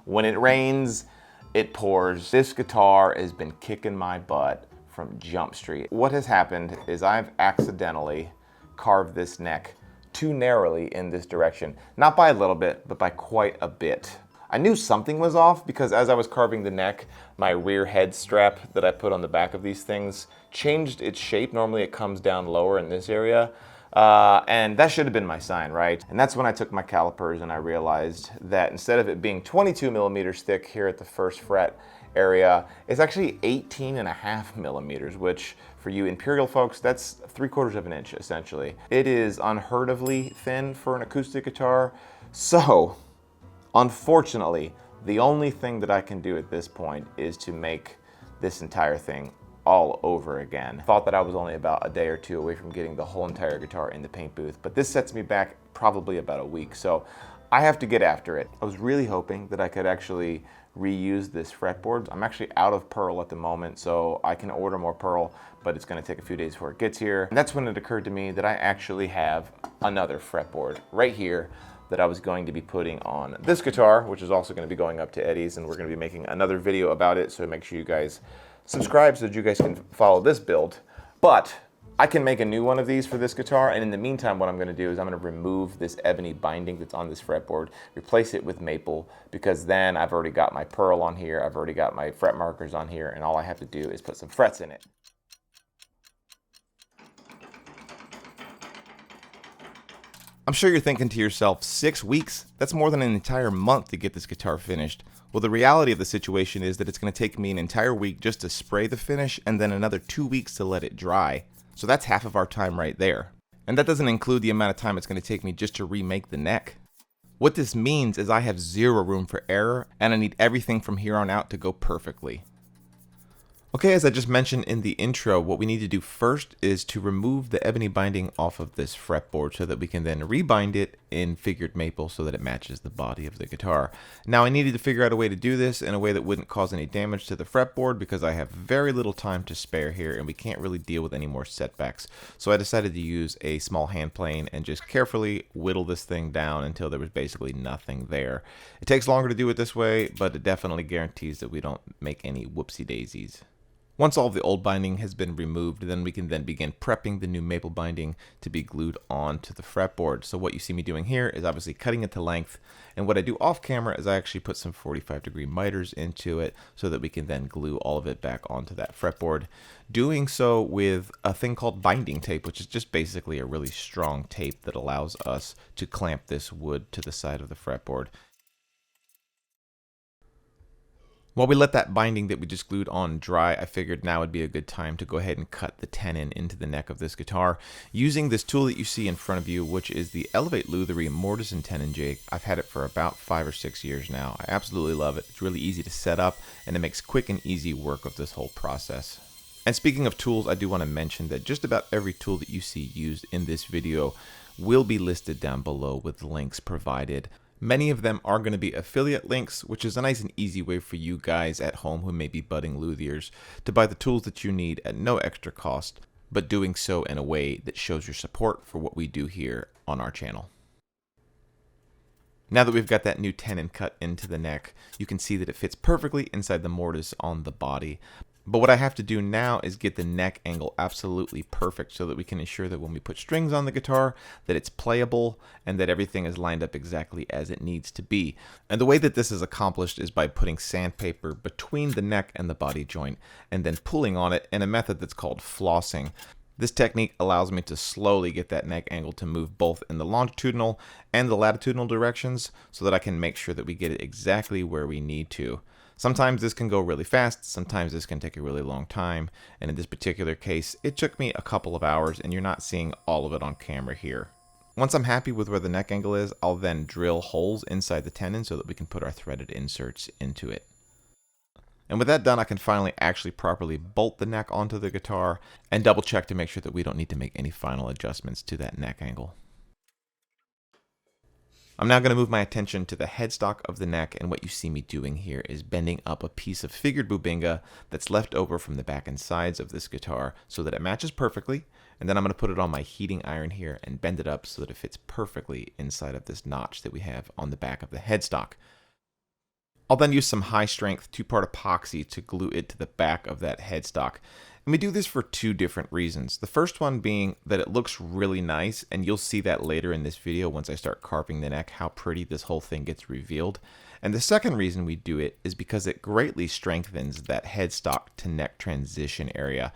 When it rains, it pours. This guitar has been kicking my butt from Jump Street. What has happened is I've accidentally carved this neck too narrowly in this direction. Not by a little bit, but by quite a bit. I knew something was off because as I was carving the neck, my rear head strap that I put on the back of these things changed its shape. Normally it comes down lower in this area. And that should have been my sign, right? And that's when I took my calipers and I realized that instead of it being 22 millimeters thick here at the first fret area, it's actually 18.5 millimeters, which for you Imperial folks, that's 3/4 of an inch essentially. It is unheard ofly thin for an acoustic guitar. So, unfortunately, the only thing that I can do at this point is to make this entire thing all over again. Thought that I was only about a day or two away from getting the whole entire guitar in the paint booth, but this sets me back probably about a week, so I have to get after it. I was really hoping that I could actually reuse this fretboard. I'm actually out of pearl at the moment, so I can order more pearl, but it's gonna take a few days before it gets here. And that's when it occurred to me that I actually have another fretboard right here that I was going to be putting on this guitar, which is also gonna be going up to Eddie's, and we're gonna be making another video about it, so make sure you guys subscribe so that you guys can follow this build. But I can make a new one of these for this guitar, and in the meantime what I'm going to do is I'm going to remove this ebony binding that's on this fretboard, replace it with maple, because then I've already got my pearl on here, I've already got my fret markers on here, and all I have to do is put some frets in it. I'm sure you're thinking to yourself, 6 weeks? That's more than an entire month to get this guitar finished. Well, the reality of the situation is that it's going to take me an entire week just to spray the finish and then another 2 weeks to let it dry. So that's half of our time right there. And that doesn't include the amount of time it's going to take me just to remake the neck. What this means is I have zero room for error and I need everything from here on out to go perfectly. Okay, as I just mentioned in the intro, what we need to do first is to remove the ebony binding off of this fretboard so that we can then rebind it in figured maple so that it matches the body of the guitar. Now I needed to figure out a way to do this in a way that wouldn't cause any damage to the fretboard because I have very little time to spare here and we can't really deal with any more setbacks. So I decided to use a small hand plane and just carefully whittle this thing down until there was basically nothing there. It takes longer to do it this way, but it definitely guarantees that we don't make any whoopsie daisies. Once all of the old binding has been removed, then we can then begin prepping the new maple binding to be glued onto the fretboard. So what you see me doing here is obviously cutting it to length, and what I do off camera is I actually put some 45-degree miters into it so that we can then glue all of it back onto that fretboard. Doing so with a thing called binding tape, which is just basically a really strong tape that allows us to clamp this wood to the side of the fretboard. While we let that binding that we just glued on dry, I figured now would be a good time to go ahead and cut the tenon into the neck of this guitar using this tool that you see in front of you, which is the Elevate Lutherie mortise and tenon jig. I've had it for about 5 or 6 years now. I absolutely love it. It's really easy to set up and it makes quick and easy work of this whole process. And speaking of tools, I do want to mention that just about every tool that you see used in this video will be listed down below with links provided. Many of them are going to be affiliate links, which is a nice and easy way for you guys at home who may be budding luthiers to buy the tools that you need at no extra cost, but doing so in a way that shows your support for what we do here on our channel. Now that we've got that new tenon cut into the neck, you can see that it fits perfectly inside the mortise on the body. But what I have to do now is get the neck angle absolutely perfect so that we can ensure that when we put strings on the guitar that it's playable and that everything is lined up exactly as it needs to be. And the way that this is accomplished is by putting sandpaper between the neck and the body joint and then pulling on it in a method that's called flossing. This technique allows me to slowly get that neck angle to move both in the longitudinal and the latitudinal directions so that I can make sure that we get it exactly where we need to. Sometimes this can go really fast, sometimes this can take a really long time, and in this particular case, it took me a couple of hours and you're not seeing all of it on camera here. Once I'm happy with where the neck angle is, I'll then drill holes inside the tenon so that we can put our threaded inserts into it. And with that done, I can finally actually properly bolt the neck onto the guitar and double check to make sure that we don't need to make any final adjustments to that neck angle. I'm now going to move my attention to the headstock of the neck, and what you see me doing here is bending up a piece of figured bubinga that's left over from the back and sides of this guitar so that it matches perfectly, and then I'm going to put it on my heating iron here and bend it up so that it fits perfectly inside of this notch that we have on the back of the headstock. I'll then use some high-strength 2-part epoxy to glue it to the back of that headstock. And we do this for two different reasons. The first one being that it looks really nice, and you'll see that later in this video once I start carving the neck, how pretty this whole thing gets revealed. And the second reason we do it is because it greatly strengthens that headstock to neck transition area.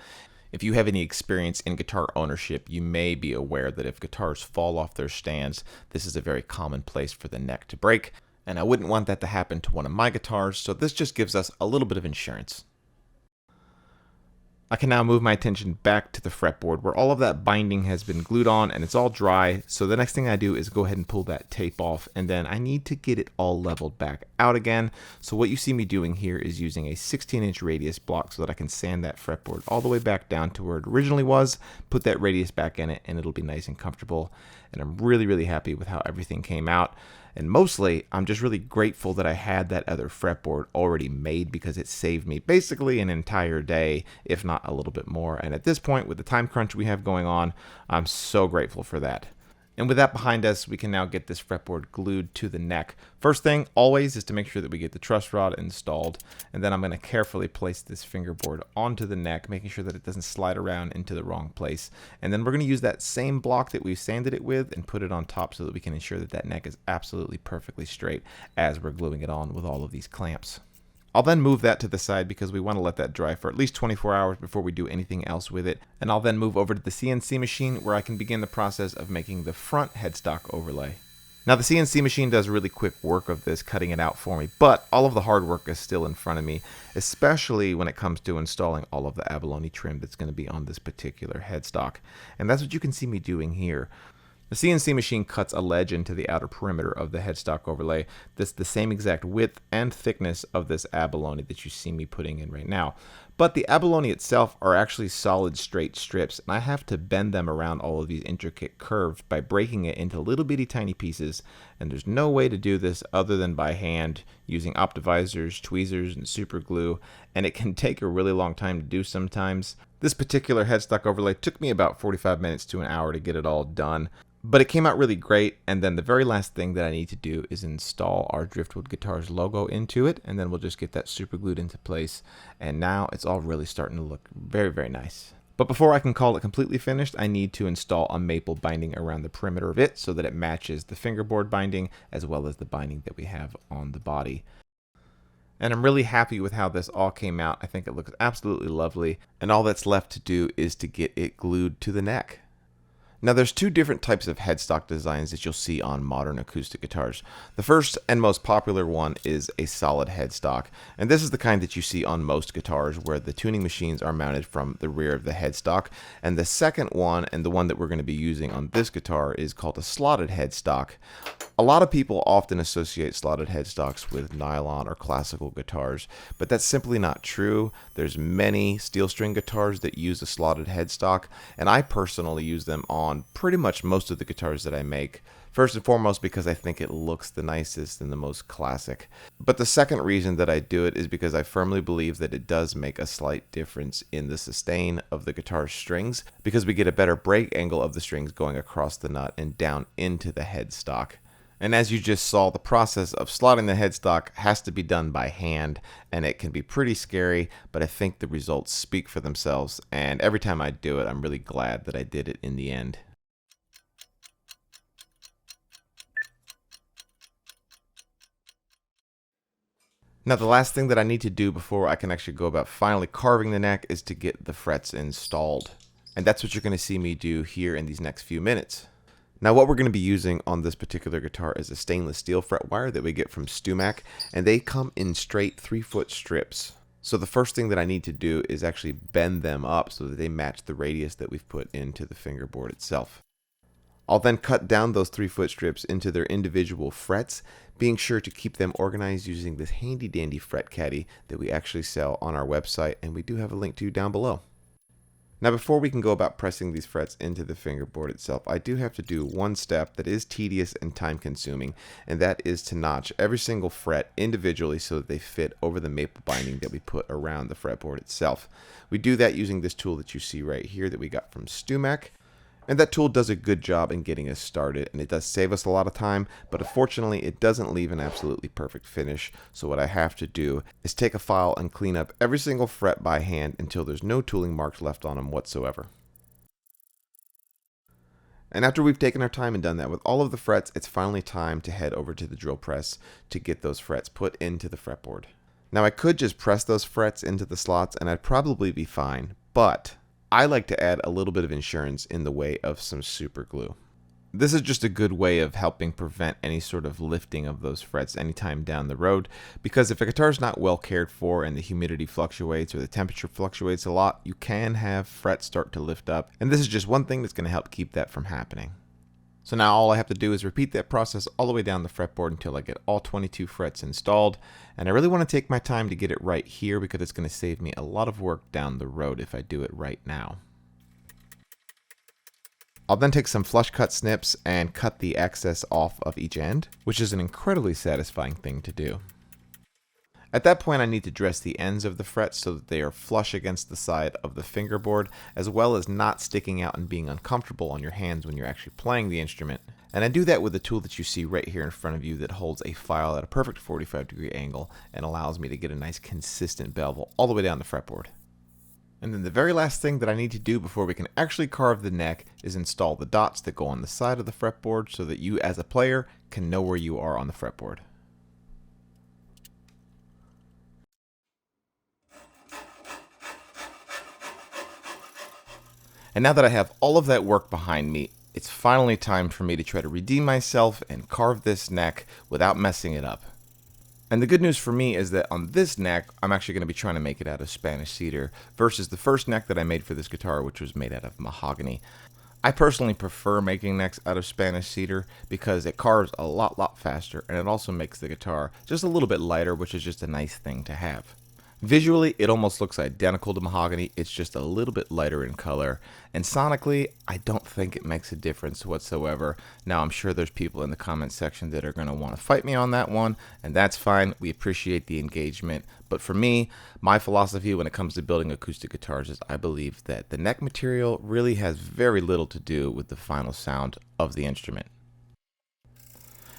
If you have any experience in guitar ownership, you may be aware that if guitars fall off their stands, this is a very common place for the neck to break. And I wouldn't want that to happen to one of my guitars, so this just gives us a little bit of insurance. I can now move my attention back to the fretboard where all of that binding has been glued on and it's all dry. So the next thing I do is go ahead and pull that tape off, and then I need to get it all leveled back out again. So what you see me doing here is using a 16-inch radius block so that I can sand that fretboard all the way back down to where it originally was, put that radius back in it, and it'll be nice and comfortable. And I'm really happy with how everything came out. And mostly, I'm just really grateful that I had that other fretboard already made, because it saved me basically an entire day, if not a little bit more. And at this point, with the time crunch we have going on, I'm so grateful for that. And with that behind us, we can now get this fretboard glued to the neck. First thing, always, is to make sure that we get the truss rod installed. And then I'm going to carefully place this fingerboard onto the neck, making sure that it doesn't slide around into the wrong place. And then we're going to use that same block that we sanded it with and put it on top so that we can ensure that that neck is absolutely perfectly straight as we're gluing it on with all of these clamps. I'll then move that to the side because we want to let that dry for at least 24 hours before we do anything else with it. And I'll then move over to the CNC machine where I can begin the process of making the front headstock overlay. Now the CNC machine does really quick work of this, cutting it out for me, but all of the hard work is still in front of me, especially when it comes to installing all of the abalone trim that's going to be on this particular headstock. And that's what you can see me doing here. The CNC machine cuts a ledge into the outer perimeter of the headstock overlay that's the same exact width and thickness of this abalone that you see me putting in right now. But the abalone itself are actually solid straight strips, and I have to bend them around all of these intricate curves by breaking it into little bitty tiny pieces, and there's no way to do this other than by hand using optimizers, tweezers, and super glue, and it can take a really long time to do sometimes. This particular headstock overlay took me about 45 minutes to an hour to get it all done. But it came out really great, and then the very last thing that I need to do is install our Driftwood Guitars logo into it, and then we'll just get that super glued into place, and now it's all really starting to look very nice. But before I can call it completely finished, I need to install a maple binding around the perimeter of it so that it matches the fingerboard binding as well as the binding that we have on the body. And I'm really happy with how this all came out. I think it looks absolutely lovely, and all that's left to do is to get it glued to the neck. Now there's two different types of headstock designs that you'll see on modern acoustic guitars. The first and most popular one is a solid headstock, and this is the kind that you see on most guitars where the tuning machines are mounted from the rear of the headstock. And the second one, and the one that we're going to be using on this guitar, is called a slotted headstock. A lot of people often associate slotted headstocks with nylon or classical guitars, but that's simply not true. There's many steel string guitars that use a slotted headstock, and I personally use them on pretty much most of the guitars that I make. First and foremost because I think it looks the nicest and the most classic. But the second reason that I do it is because I firmly believe that it does make a slight difference in the sustain of the guitar strings, because we get a better break angle of the strings going across the nut and down into the headstock. And as you just saw, the process of slotting the headstock has to be done by hand, and it can be pretty scary, but I think the results speak for themselves, and every time I do it, I'm really glad that I did it in the end. Now the last thing that I need to do before I can actually go about finally carving the neck is to get the frets installed. And that's what you're going to see me do here in these next few minutes. Now what we're going to be using on this particular guitar is a stainless steel fret wire that we get from StuMac, and they come in straight 3-foot strips. So the first thing that I need to do is actually bend them up so that they match the radius that we've put into the fingerboard itself. I'll then cut down those 3-foot strips into their individual frets, being sure to keep them organized using this handy dandy fret caddy that we actually sell on our website, and we do have a link to down below. Now before we can go about pressing these frets into the fingerboard itself, I do have to do one step that is tedious and time consuming, and that is to notch every single fret individually so that they fit over the maple binding that we put around the fretboard itself. We do that using this tool that you see right here that we got from StuMac. And that tool does a good job in getting us started, and it does save us a lot of time, but unfortunately it doesn't leave an absolutely perfect finish. So what I have to do is take a file and clean up every single fret by hand until there's no tooling marks left on them whatsoever. And after we've taken our time and done that with all of the frets, it's finally time to head over to the drill press to get those frets put into the fretboard. Now I could just press those frets into the slots and I'd probably be fine, but I like to add a little bit of insurance in the way of some super glue. This is just a good way of helping prevent any sort of lifting of those frets anytime down the road, because if a guitar is not well cared for and the humidity fluctuates or the temperature fluctuates a lot, you can have frets start to lift up, and this is just one thing that's going to help keep that from happening. So now all I have to do is repeat that process all the way down the fretboard until I get all 22 frets installed. And I really want to take my time to get it right here because it's going to save me a lot of work down the road if I do it right now. I'll then take some flush cut snips and cut the excess off of each end, which is an incredibly satisfying thing to do. At that point, I need to dress the ends of the frets so that they are flush against the side of the fingerboard, as well as not sticking out and being uncomfortable on your hands when you're actually playing the instrument. And I do that with the tool that you see right here in front of you that holds a file at a perfect 45-degree angle and allows me to get a nice consistent bevel all the way down the fretboard. And then the very last thing that I need to do before we can actually carve the neck is install the dots that go on the side of the fretboard so that you as a player can know where you are on the fretboard. And now that I have all of that work behind me, it's finally time for me to try to redeem myself and carve this neck without messing it up. And the good news for me is that on this neck, I'm actually going to be trying to make it out of Spanish cedar versus the first neck that I made for this guitar, which was made out of mahogany. I personally prefer making necks out of Spanish cedar because it carves a lot faster, and it also makes the guitar just a little bit lighter, which is just a nice thing to have. Visually, it almost looks identical to mahogany, it's just a little bit lighter in color, and sonically, I don't think it makes a difference whatsoever. Now, I'm sure there's people in the comments section that are going to want to fight me on that one, and that's fine, we appreciate the engagement, but for me, my philosophy when it comes to building acoustic guitars is I believe that the neck material really has very little to do with the final sound of the instrument.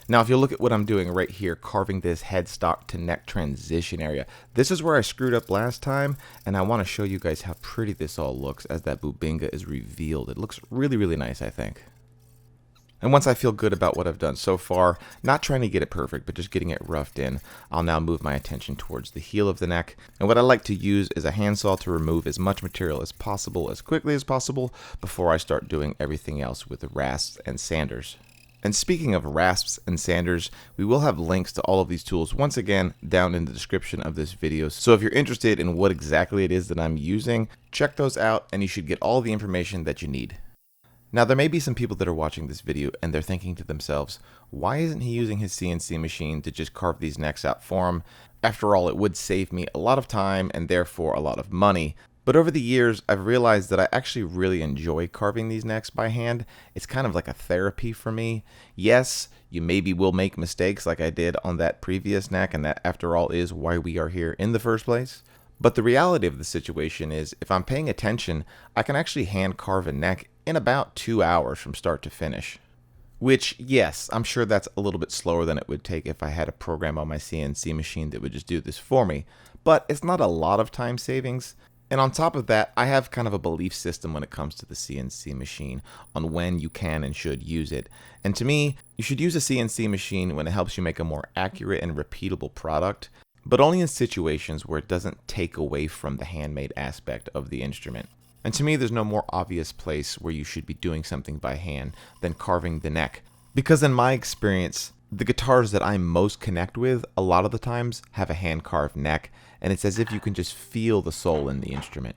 Now, if you look at what I'm doing right here, carving this headstock to neck transition area, this is where I screwed up last time, and I want to show you guys how pretty this all looks as that bubinga is revealed. It looks really nice, I think. And once I feel good about what I've done so far, not trying to get it perfect, but just getting it roughed in, I'll now move my attention towards the heel of the neck. And what I like to use is a handsaw to remove as much material as possible, as quickly as possible, before I start doing everything else with the rasps and sanders. And speaking of rasps and sanders, we will have links to all of these tools once again down in the description of this video. So if you're interested in what exactly it is that I'm using, check those out and you should get all the information that you need. Now there may be some people that are watching this video and they're thinking to themselves, why isn't he using his CNC machine to just carve these necks out for him? After all, it would save me a lot of time and therefore a lot of money. But over the years, I've realized that I actually really enjoy carving these necks by hand. It's kind of like a therapy for me. Yes, you maybe will make mistakes like I did on that previous neck, and that after all is why we are here in the first place. But the reality of the situation is, if I'm paying attention, I can actually hand carve a neck in about 2 hours from start to finish. Which, yes, I'm sure that's a little bit slower than it would take if I had a program on my CNC machine that would just do this for me. But it's not a lot of time savings. And on top of that, I have kind of a belief system when it comes to the CNC machine on when you can and should use it. And to me, you should use a CNC machine when it helps you make a more accurate and repeatable product, but only in situations where it doesn't take away from the handmade aspect of the instrument. And to me, there's no more obvious place where you should be doing something by hand than carving the neck. Because in my experience, the guitars that I most connect with, a lot of the times, have a hand-carved neck, and it's as if you can just feel the soul in the instrument.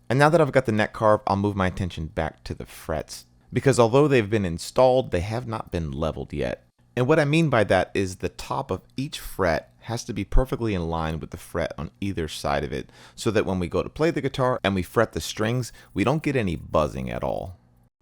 And now that I've got the neck carved, I'll move my attention back to the frets. Because although they've been installed, they have not been leveled yet. And what I mean by that is the top of each fret has to be perfectly in line with the fret on either side of it, so that when we go to play the guitar and we fret the strings, we don't get any buzzing at all.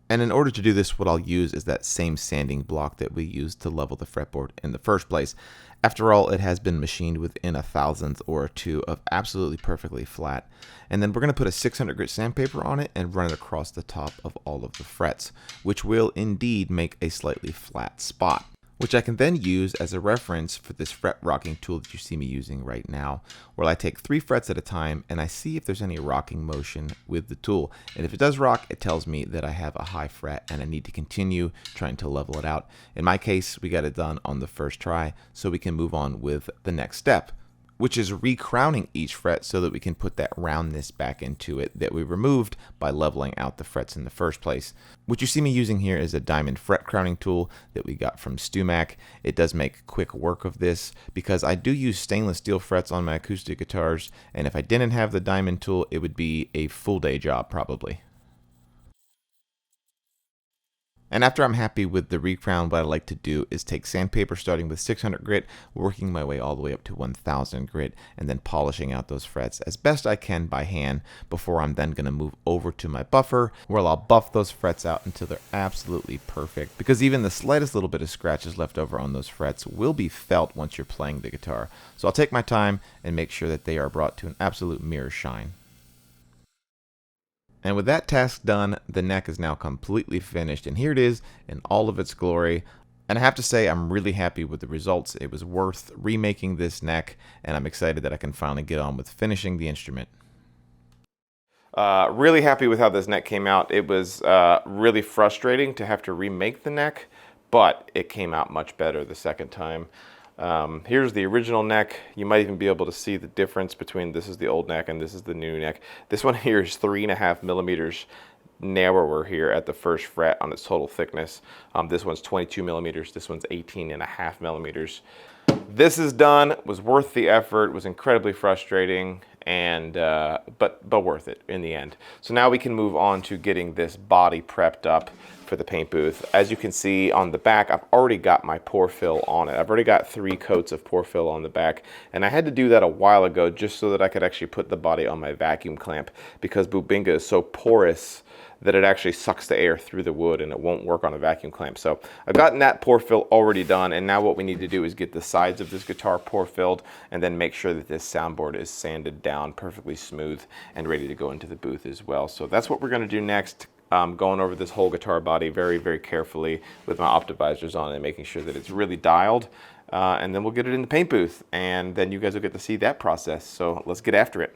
And in order to do this, what I'll use is that same sanding block that we used to level the fretboard in the first place. After all, it has been machined within a thousandth or two of absolutely perfectly flat. And then we're going to put a 600 grit sandpaper on it and run it across the top of all of the frets, which will indeed make a slightly flat spot, which I can then use as a reference for this fret rocking tool that you see me using right now, where I take 3 frets at a time and I see if there's any rocking motion with the tool. And if it does rock, it tells me that I have a high fret and I need to continue trying to level it out. In my case, we got it done on the first try, so we can move on with the next step, which is recrowning each fret so that we can put that roundness back into it that we removed by leveling out the frets in the first place. What you see me using here is a diamond fret crowning tool that we got from StuMac. It does make quick work of this because I do use stainless steel frets on my acoustic guitars, and if I didn't have the diamond tool, it would be a full day job probably. And after I'm happy with the recrown, what I like to do is take sandpaper starting with 600 grit, working my way all the way up to 1000 grit, and then polishing out those frets as best I can by hand before I'm then going to move over to my buffer, where I'll buff those frets out until they're absolutely perfect, because even the slightest little bit of scratches left over on those frets will be felt once you're playing the guitar. So I'll take my time and make sure that they are brought to an absolute mirror shine. And with that task done, the neck is now completely finished, and here it is in all of its glory. And I have to say, I'm really happy with the results. It was worth remaking this neck, and I'm excited that I can finally get on with finishing the instrument. Really happy with how this neck came out. It was really frustrating to have to remake the neck, but it came out much better the second time. Here's the original neck. You might even be able to see the difference between this is the old neck and this is the new neck. This one here is 3.5 millimeters narrower here at the first fret on its total thickness. This one's 22 millimeters. This one's 18.5 millimeters. This is done. Was worth the effort. Was incredibly frustrating, and but worth it in the end. So now we can move on to getting this body prepped up for the paint booth. As you can see on the back, I've already got my Pore fill on it. I've already got 3 coats of Pore fill on the back, and I had to do that a while ago just so that I could actually put the body on my vacuum clamp, because Bubinga is so porous that it actually sucks the air through the wood and it won't work on a vacuum clamp. So I've gotten that Pore fill already done, and now what we need to do is get the sides of this guitar Pore filled and then make sure that this soundboard is sanded down perfectly smooth and ready to go into the booth as well. So that's what we're going to do next. Going over this whole guitar body very, very carefully with my optimizers on and making sure that it's really dialed. And then we'll get it in the paint booth, and then you guys will get to see that process. So let's get after it.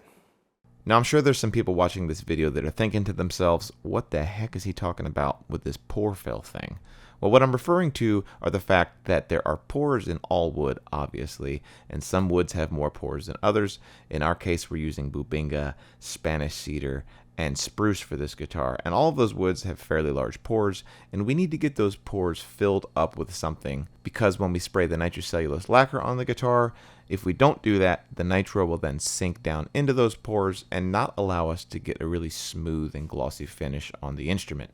Now, I'm sure there's some people watching this video that are thinking to themselves, what the heck is he talking about with this pore fill thing? Well, what I'm referring to are the fact that there are pores in all wood, obviously, and some woods have more pores than others. In our case, we're using Bubinga, Spanish cedar, and spruce for this guitar, and all of those woods have fairly large pores, and we need to get those pores filled up with something, because when we spray the nitrocellulose lacquer on the guitar, if we don't do that, the nitro will then sink down into those pores and not allow us to get a really smooth and glossy finish on the instrument.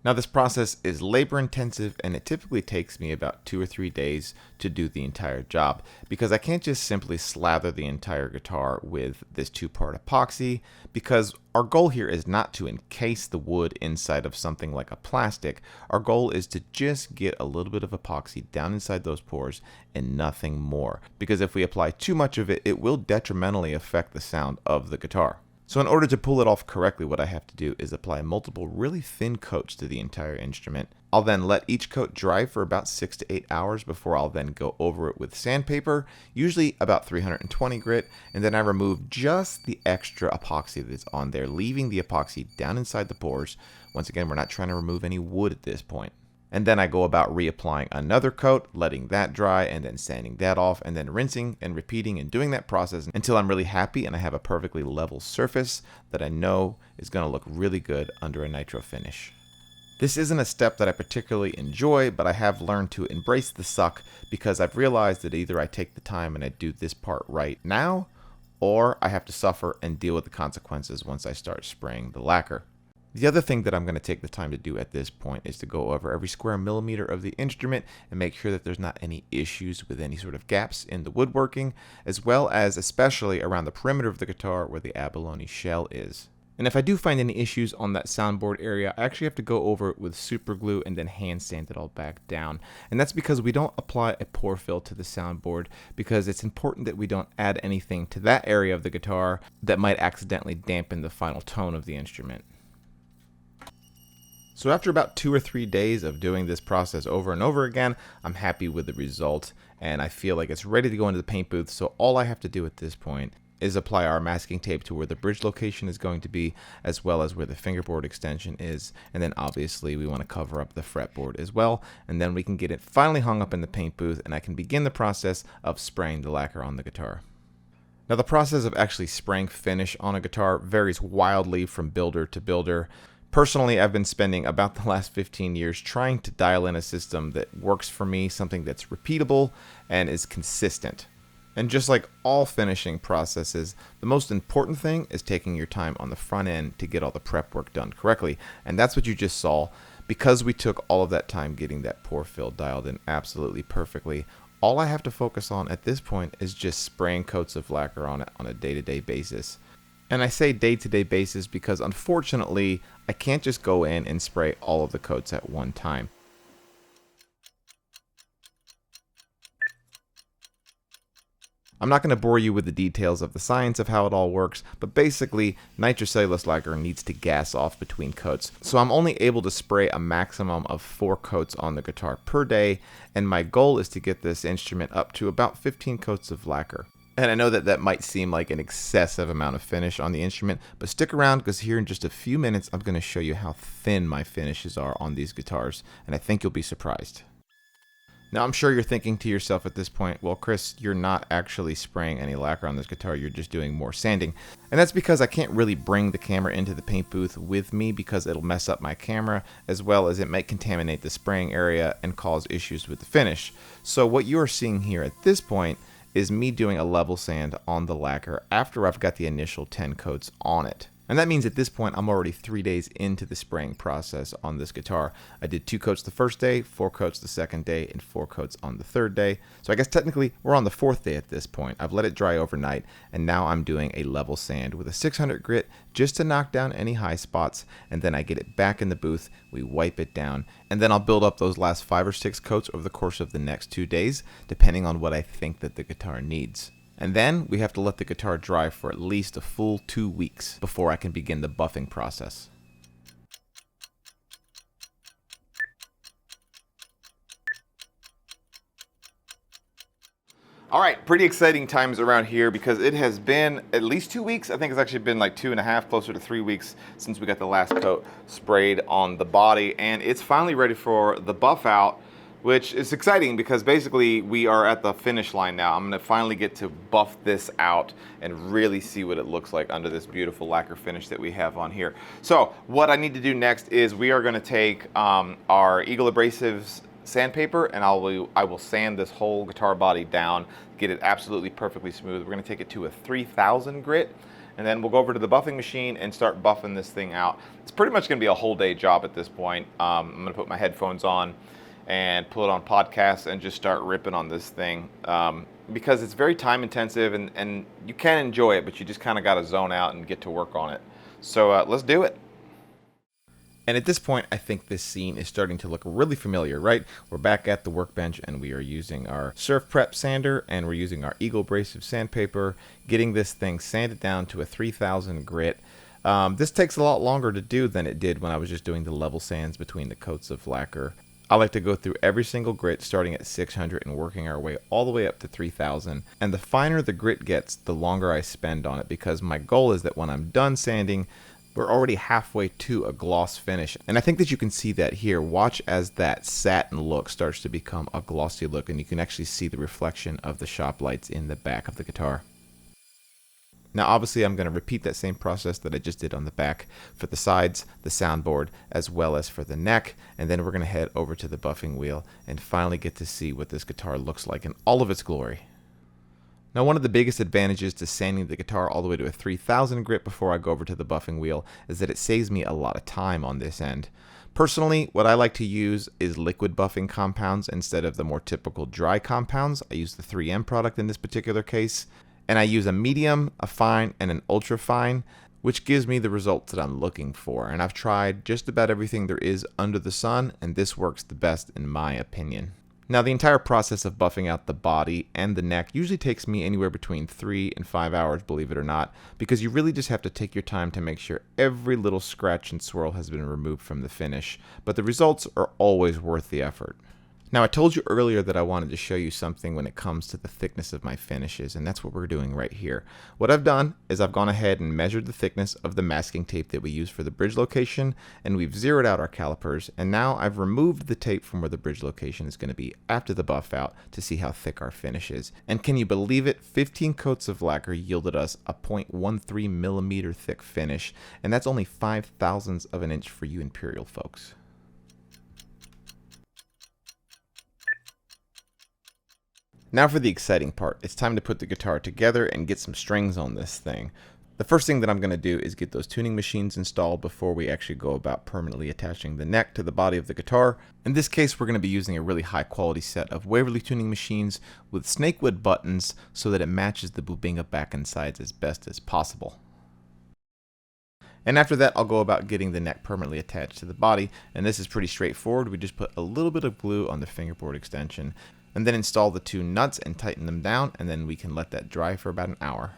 Now, this process is labor intensive, and it typically takes me about 2 or 3 days to do the entire job, because I can't just simply slather the entire guitar with this 2-part epoxy, because our goal here is not to encase the wood inside of something like a plastic. Our goal is to just get a little bit of epoxy down inside those pores and nothing more, because if we apply too much of it, it will detrimentally affect the sound of the guitar. So in order to pull it off correctly, what I have to do is apply multiple really thin coats to the entire instrument. I'll then let each coat dry for about 6 to 8 hours before I'll then go over it with sandpaper, usually about 320 grit, and then I remove just the extra epoxy that's on there, leaving the epoxy down inside the pores. Once again, we're not trying to remove any wood at this point. And then I go about reapplying another coat, letting that dry, and then sanding that off, and then rinsing and repeating and doing that process until I'm really happy and I have a perfectly level surface that I know is going to look really good under a nitro finish. This isn't a step that I particularly enjoy, but I have learned to embrace the suck, because I've realized that either I take the time and I do this part right now, or I have to suffer and deal with the consequences once I start spraying the lacquer. The other thing that I'm going to take the time to do at this point is to go over every square millimeter of the instrument and make sure that there's not any issues with any sort of gaps in the woodworking, as well as especially around the perimeter of the guitar where the abalone shell is. And if I do find any issues on that soundboard area, I actually have to go over it with super glue and then hand sand it all back down. And that's because we don't apply a pore fill to the soundboard, because it's important that we don't add anything to that area of the guitar that might accidentally dampen the final tone of the instrument. So after about 2 or 3 days of doing this process over and over again, I'm happy with the result, and I feel like it's ready to go into the paint booth. So all I have to do at this point is apply our masking tape to where the bridge location is going to be, as well as where the fingerboard extension is. And then obviously we want to cover up the fretboard as well. And then we can get it finally hung up in the paint booth, and I can begin the process of spraying the lacquer on the guitar. Now the process of actually spraying finish on a guitar varies wildly from builder to builder. Personally, I've been spending about the last 15 years trying to dial in a system that works for me, something that's repeatable and is consistent. And just like all finishing processes, the most important thing is taking your time on the front end to get all the prep work done correctly. And that's what you just saw. Because we took all of that time getting that pore fill dialed in absolutely perfectly, all I have to focus on at this point is just spraying coats of lacquer on it on a day-to-day basis. And I say day-to-day basis because unfortunately, I can't just go in and spray all of the coats at one time. I'm not going to bore you with the details of the science of how it all works, but basically, nitrocellulose lacquer needs to gas off between coats. So I'm only able to spray a maximum of 4 coats on the guitar per day, and my goal is to get this instrument up to about 15 coats of lacquer. And I know that that might seem like an excessive amount of finish on the instrument, but stick around because here in just a few minutes, I'm going to show you how thin my finishes are on these guitars, and I think you'll be surprised. Now, I'm sure you're thinking to yourself at this point, well, Chris, you're not actually spraying any lacquer on this guitar, you're just doing more sanding. And that's because I can't really bring the camera into the paint booth with me because it'll mess up my camera, as well as it might contaminate the spraying area and cause issues with the finish. So what you are seeing here at this point is me doing a level sand on the lacquer after I've got the initial 10 coats on it. And that means at this point, I'm already 3 days into the spraying process on this guitar. I did 2 coats the first day, 4 coats the second day, and 4 coats on the third day. So I guess technically we're on the 4th day at this point. I've let it dry overnight, and now I'm doing a level sand with a 600 grit just to knock down any high spots, and then I get it back in the booth, we wipe it down, and then I'll build up those last 5 or 6 coats over the course of the next 2 days, depending on what I think that the guitar needs. And then we have to let the guitar dry for at least a full 2 weeks before I can begin the buffing process. All right, pretty exciting times around here because it has been at least 2 weeks. I think it's actually been like 2.5, closer to 3 weeks since we got the last coat sprayed on the body, and it's finally ready for the buff out, which is exciting because basically we are at the finish line now. I'm gonna finally get to buff this out and really see what it looks like under this beautiful lacquer finish that we have on here. So what I need to do next is we are gonna take our Eagle Abrasives sandpaper, and I will sand this whole guitar body down, get it absolutely perfectly smooth. We're gonna take it to a 3000 grit, and then we'll go over to the buffing machine and start buffing this thing out. It's pretty much gonna be a whole day job at this point. I'm gonna put my headphones on and pull it on podcasts and just start ripping on this thing because it's very time intensive, and you can enjoy it, but you just kind of got to zone out and get to work on it. So let's do it. And at this point, I think this scene is starting to look really familiar, right? We're back at the workbench and we are using our SurfPrep sander and we're using our Eagle Abrasive sandpaper, getting this thing sanded down to a 3000 grit. This takes a lot longer to do than it did when I was just doing the level sands between the coats of lacquer. I like to go through every single grit starting at 600 and working our way all the way up to 3000. And the finer the grit gets, the longer I spend on it, because my goal is that when I'm done sanding, we're already halfway to a gloss finish. And I think that you can see that here. Watch as that satin look starts to become a glossy look, and you can actually see the reflection of the shop lights in the back of the guitar. Now obviously I'm going to repeat that same process that I just did on the back for the sides, the soundboard, as well as for the neck, and then we're going to head over to the buffing wheel and finally get to see what this guitar looks like in all of its glory. Now, one of the biggest advantages to sanding the guitar all the way to a 3000 grit before I go over to the buffing wheel is that it saves me a lot of time on this end. Personally, what I like to use is liquid buffing compounds instead of the more typical dry compounds. I use the 3M product in this particular case, and I use a medium, a fine, and an ultra fine, which gives me the results that I'm looking for. And I've tried just about everything there is under the sun, and this works the best in my opinion. Now, the entire process of buffing out the body and the neck usually takes me anywhere between 3 and 5 hours, believe it or not, because you really just have to take your time to make sure every little scratch and swirl has been removed from the finish, but the results are always worth the effort. Now, I told you earlier that I wanted to show you something when it comes to the thickness of my finishes, and that's what we're doing right here. What I've done is I've gone ahead and measured the thickness of the masking tape that we use for the bridge location, and we've zeroed out our calipers, and now I've removed the tape from where the bridge location is going to be after the buff out to see how thick our finish is. And can you believe it? 15 coats of lacquer yielded us a 0.13 millimeter thick finish, and that's only 5/1000ths of an inch for you Imperial folks. Now for the exciting part. It's time to put the guitar together and get some strings on this thing. The first thing that I'm going to do is get those tuning machines installed before we actually go about permanently attaching the neck to the body of the guitar. In this case, we're going to be using a really high quality set of Waverly tuning machines with snakewood buttons so that it matches the Bubinga back and sides as best as possible. And after that, I'll go about getting the neck permanently attached to the body, and this is pretty straightforward. We just put a little bit of glue on the fingerboard extension, and then install the 2 nuts and tighten them down, and then we can let that dry for about an hour.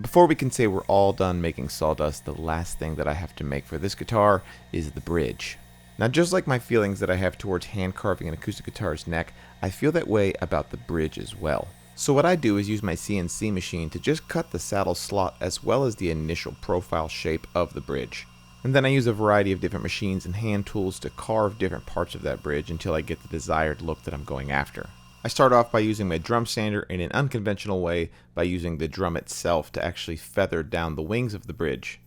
Before we can say we're all done making sawdust, the last thing that I have to make for this guitar is the bridge. Now, just like my feelings that I have towards hand carving an acoustic guitar's neck, I feel that way about the bridge as well. So what I do is use my CNC machine to just cut the saddle slot as well as the initial profile shape of the bridge. And then I use a variety of different machines and hand tools to carve different parts of that bridge until I get the desired look that I'm going after. I start off by using my drum sander in an unconventional way by using the drum itself to actually feather down the wings of the bridge.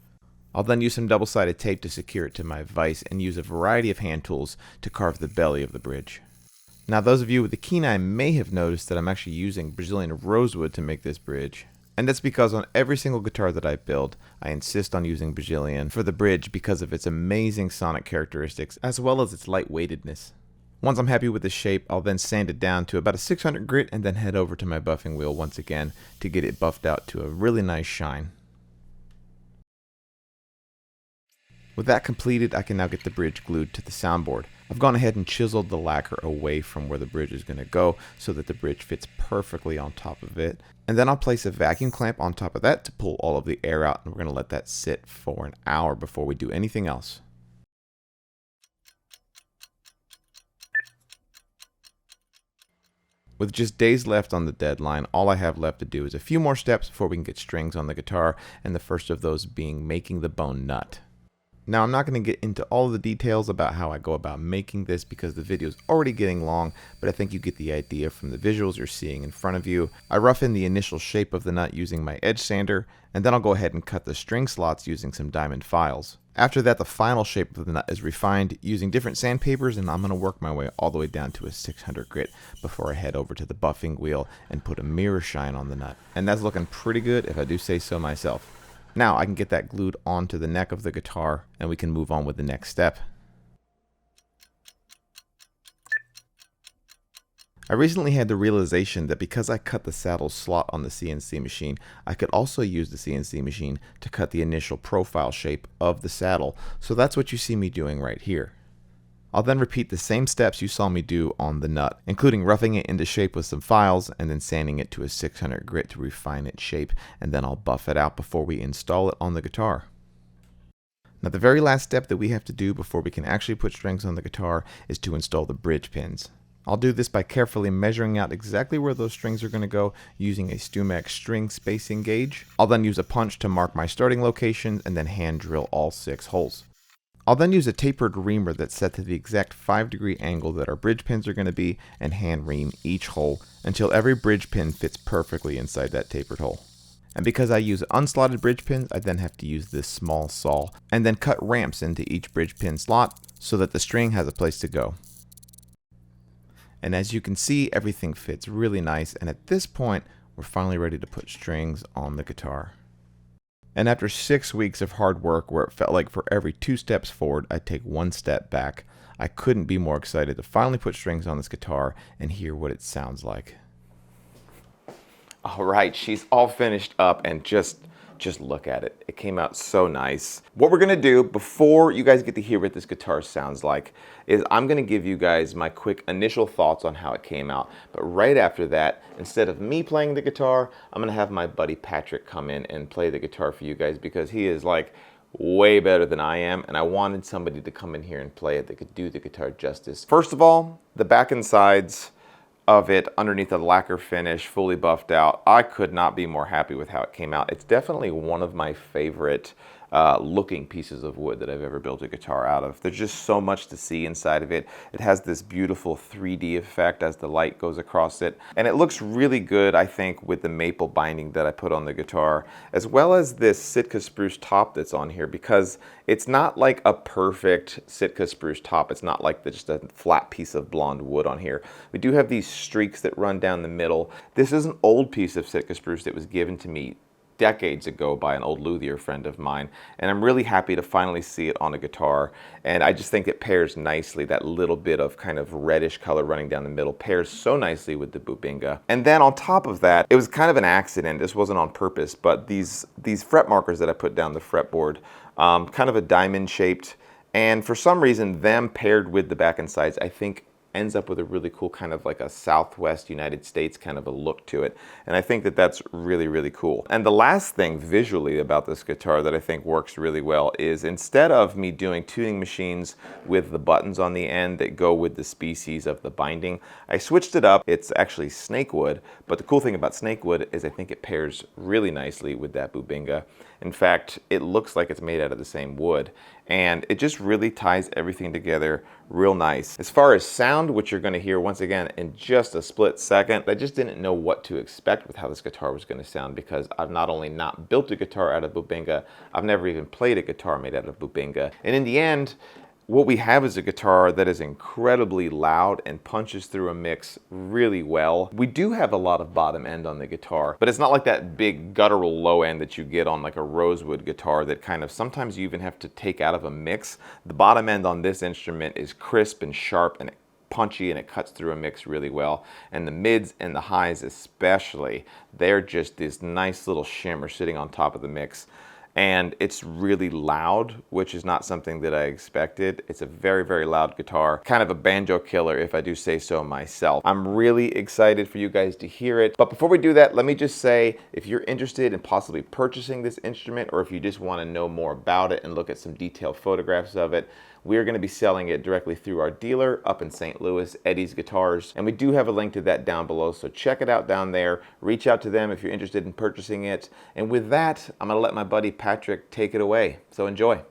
I'll then use some double-sided tape to secure it to my vise and use a variety of hand tools to carve the belly of the bridge. Now, those of you with a keen eye may have noticed that I'm actually using Brazilian rosewood to make this bridge. And that's because on every single guitar that I build, I insist on using Brazilian for the bridge because of its amazing sonic characteristics as well as its lightweightedness. Once I'm happy with the shape, I'll then sand it down to about a 600 grit and then head over to my buffing wheel once again to get it buffed out to a really nice shine. With that completed, I can now get the bridge glued to the soundboard. I've gone ahead and chiseled the lacquer away from where the bridge is going to go so that the bridge fits perfectly on top of it. And then I'll place a vacuum clamp on top of that to pull all of the air out, and we're going to let that sit for an hour before we do anything else. With just days left on the deadline, all I have left to do is a few more steps before we can get strings on the guitar, and the first of those being making the bone nut. Now, I'm not going to get into all of the details about how I go about making this because the video is already getting long, but I think you get the idea from the visuals you're seeing in front of you. I rough in the initial shape of the nut using my edge sander, and then I'll go ahead and cut the string slots using some diamond files. After that, the final shape of the nut is refined using different sandpapers, and I'm going to work my way all the way down to a 600 grit before I head over to the buffing wheel and put a mirror shine on the nut. And that's looking pretty good if I do say so myself. Now I can get that glued onto the neck of the guitar and we can move on with the next step. I recently had the realization that because I cut the saddle slot on the CNC machine, I could also use the CNC machine to cut the initial profile shape of the saddle. So that's what you see me doing right here. I'll then repeat the same steps you saw me do on the nut, including roughing it into shape with some files and then sanding it to a 600 grit to refine its shape, and then I'll buff it out before we install it on the guitar. Now, the very last step that we have to do before we can actually put strings on the guitar is to install the bridge pins. I'll do this by carefully measuring out exactly where those strings are going to go using a Stumac string spacing gauge. I'll then use a punch to mark my starting location and then hand drill all 6 holes. I'll then use a tapered reamer that's set to the exact 5-degree angle that our bridge pins are going to be and hand ream each hole until every bridge pin fits perfectly inside that tapered hole. And because I use unslotted bridge pins, I then have to use this small saw and then cut ramps into each bridge pin slot so that the string has a place to go. And as you can see, everything fits really nice, and at this point, we're finally ready to put strings on the guitar. And after 6 weeks of hard work where it felt like for every 2 steps forward, I'd take 1 step back, I couldn't be more excited to finally put strings on this guitar and hear what it sounds like. All right, she's all finished up, and just look at it. It came out so nice. What we're gonna do before you guys get to hear what this guitar sounds like is I'm gonna give you guys my quick initial thoughts on how it came out. But right after that, instead of me playing the guitar, I'm gonna have my buddy Patrick come in and play the guitar for you guys, because he is like way better than I am, and I wanted somebody to come in here and play it that could do the guitar justice. First of all, the back and sides of it underneath a lacquer finish, fully buffed out. I could not be more happy with how it came out. It's definitely one of my favorite looking pieces of wood that I've ever built a guitar out of. There's just so much to see inside of it. It has this beautiful 3D effect as the light goes across it, and it looks really good, I think, with the maple binding that I put on the guitar, as well as this Sitka spruce top that's on here, because it's not like a perfect Sitka spruce top. It's not like just a flat piece of blonde wood on here. We do have these streaks that run down the middle. This is an old piece of Sitka spruce that was given to me decades ago by an old luthier friend of mine, and I'm really happy to finally see it on a guitar. And I just think it pairs nicely. That little bit of kind of reddish color running down the middle pairs so nicely with the Bubinga. And then on top of that, it was kind of an accident. This wasn't on purpose, but these fret markers that I put down the fretboard, kind of a diamond shaped, and for some reason them paired with the back and sides, I think ends up with a really cool kind of like a Southwest United States kind of a look to it. And I think that that's really, really cool. And the last thing visually about this guitar that I think works really well is, instead of me doing tuning machines with the buttons on the end that go with the species of the binding, I switched it up. It's actually snakewood, but the cool thing about snakewood is I think it pairs really nicely with that Bubinga. In fact, it looks like it's made out of the same wood, and it just really ties everything together real nice. As far as sound, which you're going to hear once again in just a split second, I just didn't know what to expect with how this guitar was going to sound, because I've not only not built a guitar out of Bubinga, I've never even played a guitar made out of Bubinga. And in the end, what we have is a guitar that is incredibly loud and punches through a mix really well. We do have a lot of bottom end on the guitar, but it's not like that big guttural low end that you get on like a rosewood guitar that kind of sometimes you even have to take out of a mix. The bottom end on this instrument is crisp and sharp and punchy, and it cuts through a mix really well. And the mids and the highs especially, they're just this nice little shimmer sitting on top of the mix. And it's really loud, which is not something that I expected. It's a very, very loud guitar, kind of a banjo killer if I do say so myself. I'm really excited for you guys to hear it. But before we do that, let me just say, if you're interested in possibly purchasing this instrument, or if you just want to know more about it and look at some detailed photographs of it, we're going to be selling it directly through our dealer up in St. Louis, Eddie's Guitars, and we do have a link to that down below, so check it out down there. Reach out to them if you're interested in purchasing it. And with that, I'm going to let my buddy Patrick take it away. So enjoy.